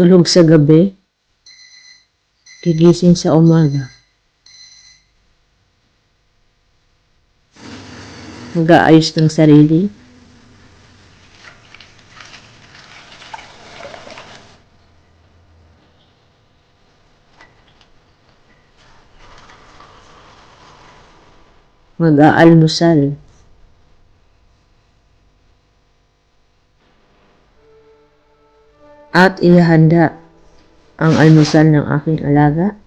Tulog sa gabi, gigising sa umaga. Nag-aayos ng sarili. Mag-aalmusal. At ihahanda ang almusal ng aking alaga.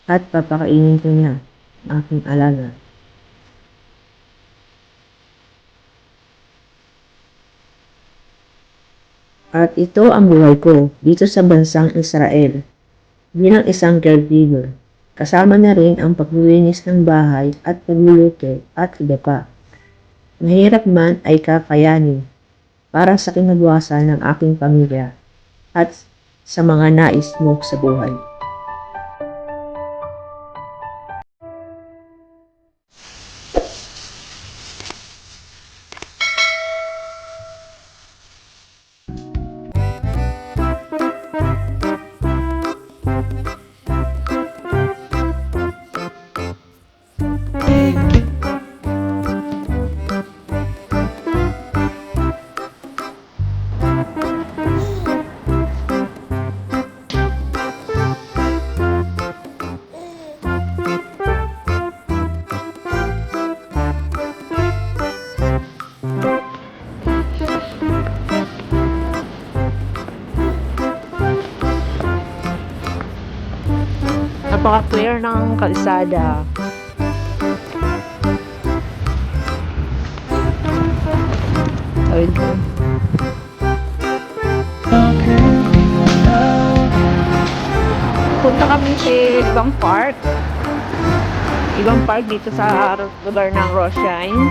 At papakainin ko niya ang aking alaga. At ito ang buhay ko dito sa bansang Israel bilang isang caregiver. Kasama na rin ang paglilinis ng bahay at pagluluto at iba pa. Mahirap man ay kakayanin para sa kinabukasan ng aking pamilya at sa mga nais mo sa buhay. Napaka-clear ng kalsada. Ayun. Punta kami sa ibang park. Ibang park dito sa lugar ng Roshain.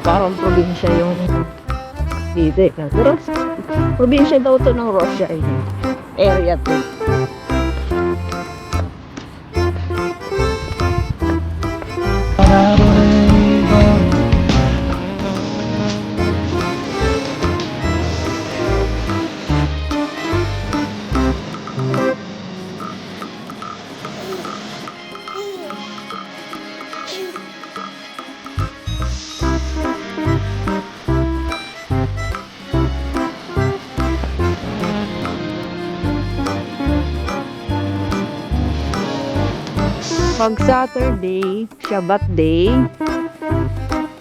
Parang probinsya yung dito eh. Pero probinsya daw to ng Russia eh. Area to. Pag Saturday, Shabbat day,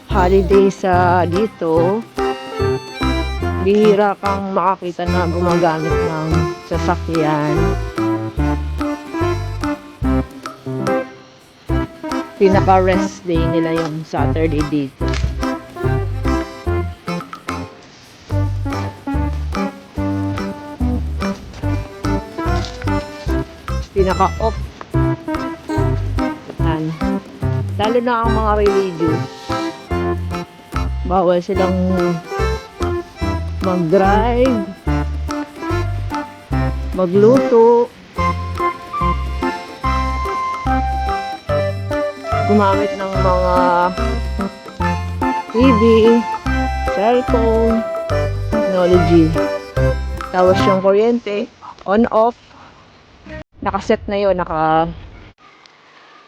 holiday sa dito, bihira kang makakita na gumagamit ng sasakyan. Pinaka-rest day nila yung Saturday dito. Pinaka-off. Lalo na ang mga religious, bawal silang mag-drive, magluto, gumamit ng mga TV, cellphone, technology. Tapos yung kuryente, on-off, nakaset na yun,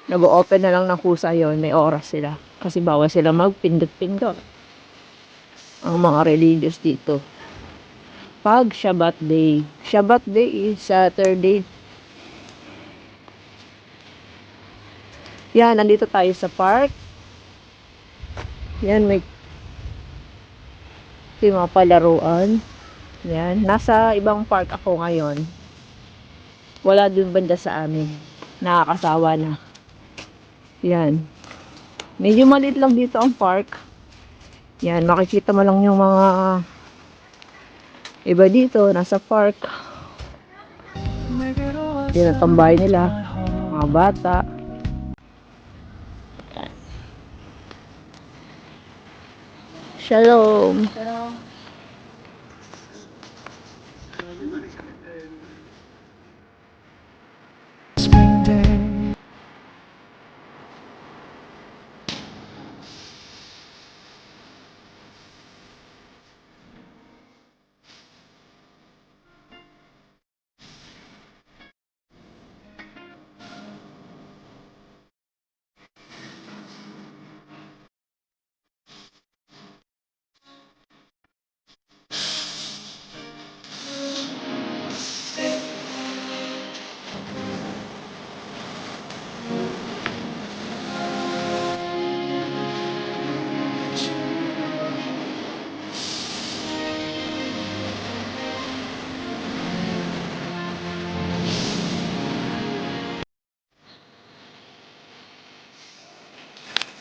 nag-open na lang ng kusa yon, may oras sila. Kasi bawal sila magpindot-pindot. Ang mga religious dito. Pag Shabbat day. Shabbat day is Saturday. Yan, nandito tayo sa park. Yan, may mga palaruan. Yan, nasa ibang park ako ngayon. Wala dun banda sa amin. Nakakasawa na. Yan. Medyo maliit lang dito ang park. Yan, makikita mo lang yung mga iba dito, nasa park. Yan ang tambahay nila. Mga bata. Shalom.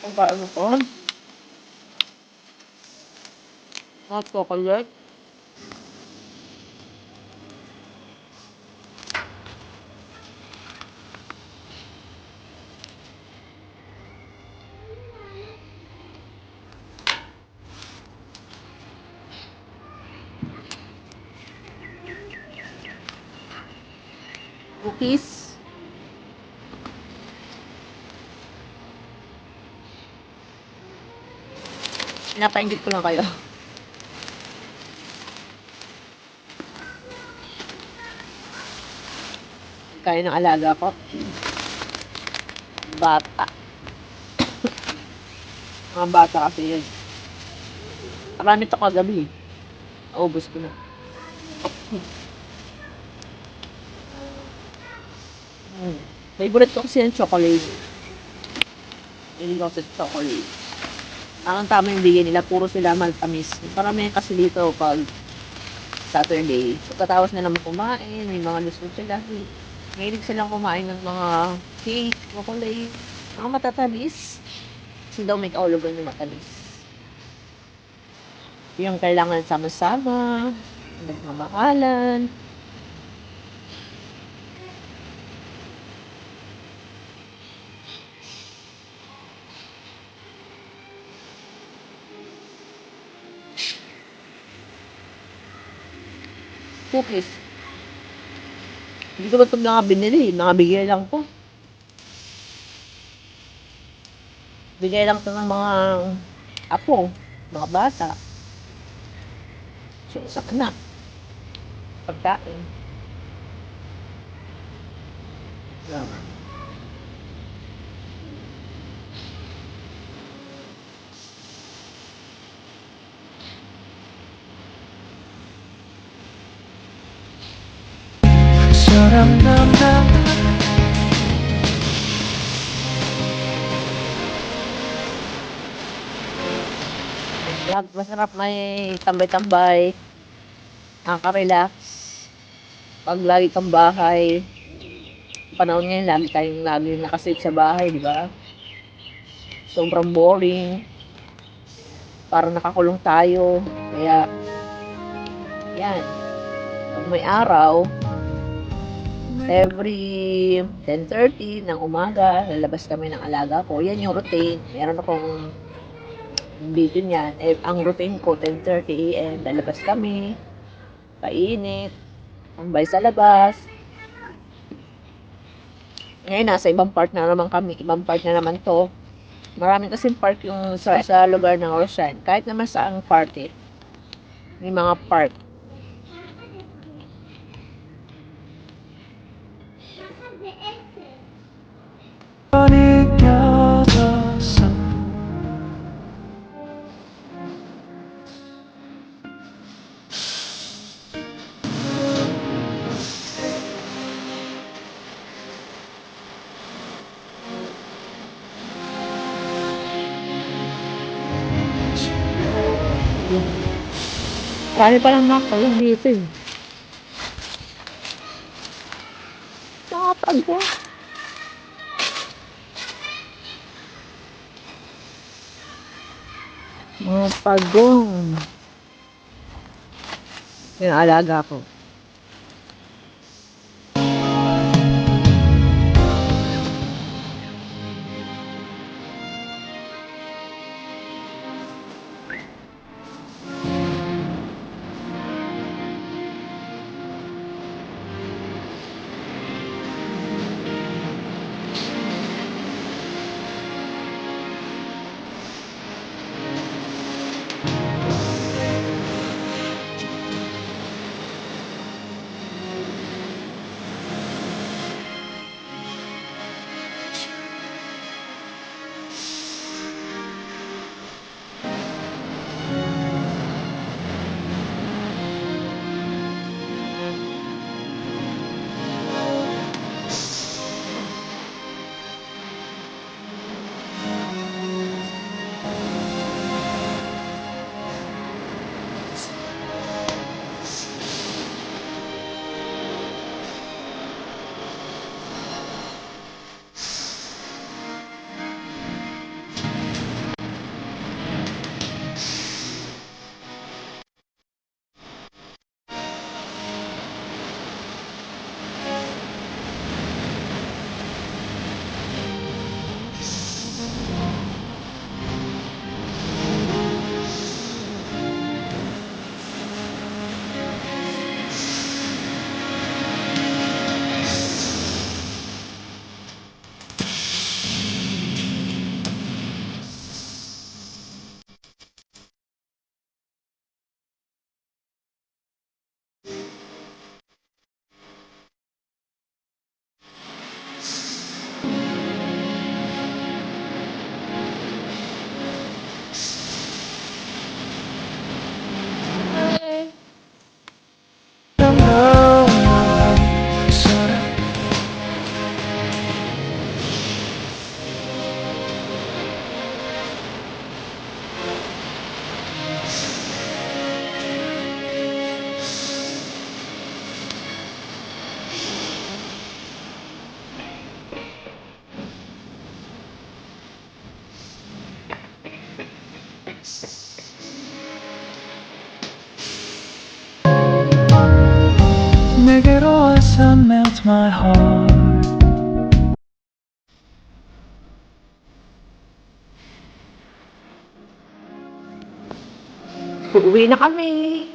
Ang paano ko? Hot chocolate. Cookies. Pinapainggit ko lang kayo. Kaya ng alaga ko. Bata. Mga bata kasi yun. Marami ito kagabi. Naubos ko na. Favorite ko kasi yung chocolate. Hindi ko sa chocolate. Ang tama yung bigay nila, puro sila maltamis. Parami kasi dito pag Saturday. Pagkatapos na naman kumain, may mga gusto sila. Mahilig silang kumain ng mga cake, chocolate, mga matatamis. Kasi daw may kaulugan yung matamis. Yung kailangan sama-sama, nagmamahalan. Cookies. Hindi ko ba ito mga binili? Mga bigay lang ko. Bigay lang ito ng mga apo, mga bata. So, isak na. Pagkain. Yeah. Masarap may tambay-tambay. Nakaka-relax. Pag lagi kang bahay. Panahon ngayon, lagi nakasave sa bahay, di ba? Sobrang boring. Parang nakakulong tayo. Kaya, yan. Pag may araw, every 10:30 ng umaga, lalabas kami ng alaga ko. Yan yung routine. Meron akong video niyan. Ang routine ko, 10:30 a.m. lalabas kami. Painit. Tambay sa labas. Ngayon, nasa ibang part na naman kami. Ibang part na naman to. Maraming kasing park yung sa lugar ng Ocean. Kahit naman saang party. May mga park. Marami pa lang nakakulong dito eh. Nakapagwa. Mga pagong. Yung alaga ko. figuerosa melt my heart. Uuwi na kami.